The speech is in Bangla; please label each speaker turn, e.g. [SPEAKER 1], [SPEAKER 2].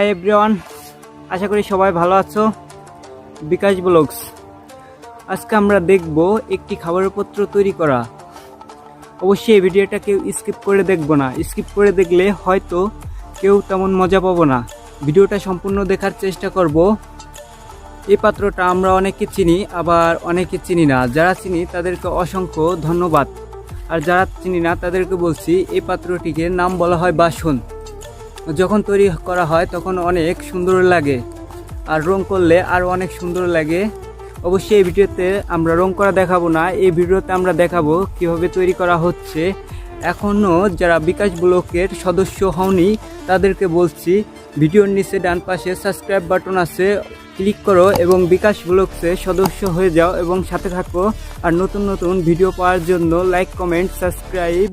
[SPEAKER 1] হাই এভরিওয়ান, আশা করি সবাই ভালো আছো। বিকাশ ব্লগস। আজকে আমরা দেখব একটি খাবারের পত্র তৈরি করা। অবশ্যই এই ভিডিওটা কেউ স্কিপ করে দেখবো না, স্কিপ করে দেখলে হয়তো কেউ তেমন মজা পাবো না। ভিডিওটা সম্পূর্ণ দেখার চেষ্টা করব। এই পাত্রটা আমরা অনেকে চিনি, আবার অনেকে চিনি না। যারা চিনি তাদেরকে অসংখ্য ধন্যবাদ, আর যারা চিনি না তাদেরকে বলছি এই পাত্রটিকে নাম বলা হয় বাসন। যখন তৈরি করা হয় তখন অনেক সুন্দর লাগে, আর রং করলে আরও অনেক সুন্দর লাগে। অবশ্যই এই ভিডিওতে আমরা রং করা দেখাবো না, এই ভিডিওতে আমরা দেখাবো কিভাবে তৈরি করা হচ্ছে। এখনও যারা বিকাশ ব্লগের সদস্য হওনি তাদেরকে বলছি, ভিডিওর নিচে ডান পাশে সাবস্ক্রাইব বাটন আছে, ক্লিক করো এবং বিকাশ ব্লগসে সদস্য হয়ে যাও এবং সাথে থাকো। আর নতুন নতুন ভিডিও পাওয়ার জন্য লাইক, কমেন্ট, সাবস্ক্রাইব